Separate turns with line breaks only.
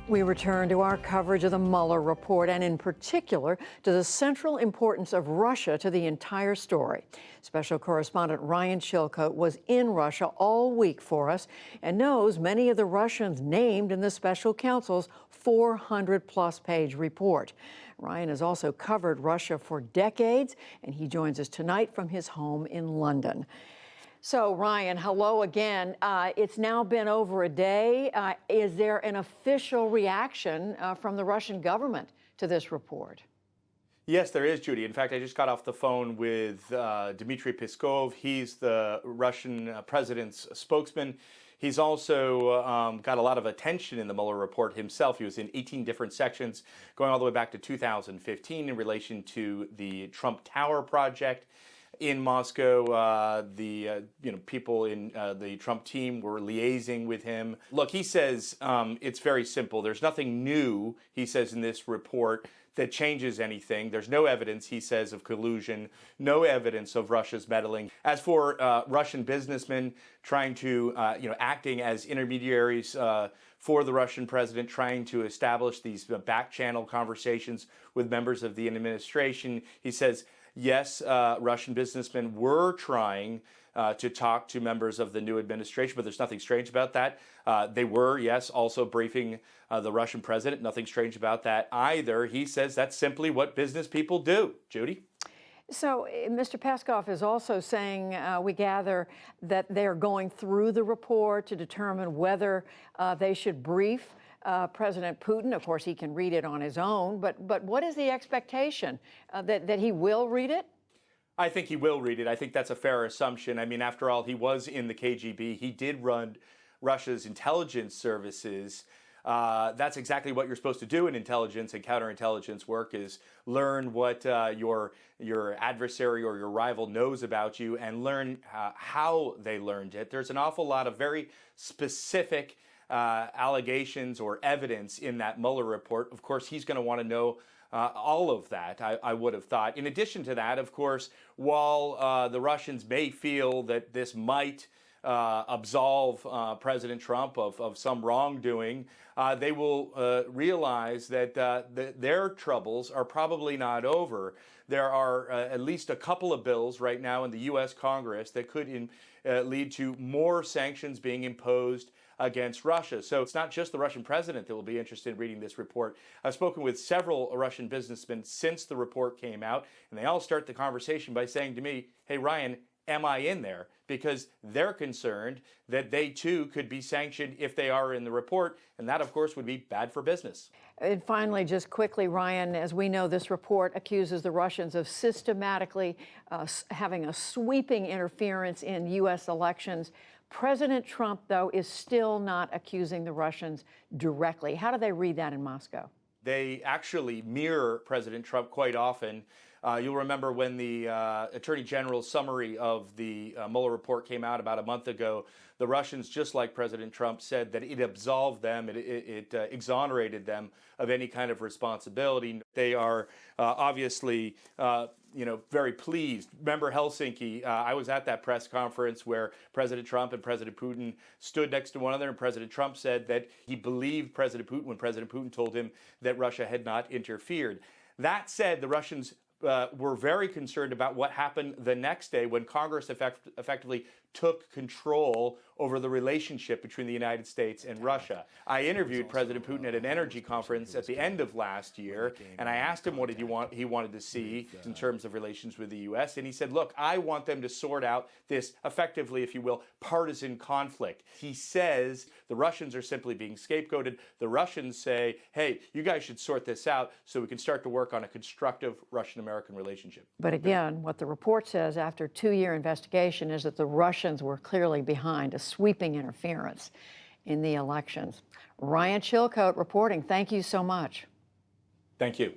We return to our coverage of the Mueller report and in particular to the central importance of Russia to the entire story. Special correspondent Ryan Chilcote was in Russia all week for us and knows many of the Russians named in the special counsel's 400-plus page report. Ryan has also covered Russia for decades, and he joins us tonight from his home in London. So, Ryan, hello again. It's now been over a day. Is there an official reaction from the Russian government to this report?
Yes, there is, Judy. In fact, I just got off the phone with Dmitry Peskov. He's the Russian president's spokesman. He's also got a lot of attention in the Mueller report himself. He was in 18 different sections going all the way back to 2015 in relation to the Trump Tower project. In Moscow, the people in the Trump team were liaising with him. Look, he says it's very simple. There's nothing new, he says, in this report that changes anything. There's no evidence, he says, of collusion, no evidence of Russia's meddling. As for Russian businessmen trying to, acting as intermediaries for the Russian president, trying to establish these back-channel conversations with members of the administration, he says, yes, Russian businessmen were trying to talk to members of the new administration, but there's nothing strange about that. They were, yes, also briefing the Russian president. Nothing strange about that either. He says that's simply what business people do. Judy?
So, Mr. Peskov is also saying, we gather, that they're going through the report to determine whether they should brief President Putin. Of course, he can read it on his own, but what is the expectation? That he will read it?
I think he will read it. I think that's a fair assumption. I mean, after all, he was in the KGB. He did run Russia's intelligence services. That's exactly what you're supposed to do in intelligence and counterintelligence work, is learn what your adversary or your rival knows about you and learn how they learned it. There's an awful lot of very specific allegations or evidence in that Mueller report. Of course, he's going to want to know all of that, I would have thought. In addition to that, of course, while the Russians may feel that this might absolve President Trump of some wrongdoing, they will realize that their troubles are probably not over. There are at least a couple of bills right now in the U.S. Congress that could lead to more sanctions being imposed against Russia. So it's not just the Russian president that will be interested in reading this report. I've spoken with several Russian businessmen since the report came out, and they all start the conversation by saying to me, hey, Ryan, am I in there? Because they're concerned that they too could be sanctioned if they are in the report, and that, of course, would be bad for business.
And finally, just quickly, Ryan, as we know, this report accuses the Russians of systematically having a sweeping interference in U.S. elections. President Trump, though, is still not accusing the Russians directly. How do they read that in Moscow?
They actually mirror President Trump quite often. You'll remember when the Attorney General's summary of the Mueller report came out about a month ago, the Russians, just like President Trump, said that it absolved them, it exonerated them of any kind of responsibility. They are obviously very pleased. Remember Helsinki? I was at that press conference where President Trump and President Putin stood next to one another, and President Trump said that he believed President Putin when President Putin told him that Russia had not interfered. That said, the Russians were very concerned about what happened the next day when Congress effectively took control over the relationship between the United States and Russia. I interviewed President Putin at an energy conference at the end of last year, and I asked him what he wanted to see in terms of relations with the U.S., and he said, look, I want them to sort out this, effectively, if you will, partisan conflict. He says the Russians are simply being scapegoated. The Russians say, hey, you guys should sort this out so we can start to work on a constructive Russian-American relationship.
But again, what the report says after a 2-year investigation is that the Russians were clearly behind a sweeping interference in the elections. Ryan Chilcote reporting. Thank you so much.
Thank you.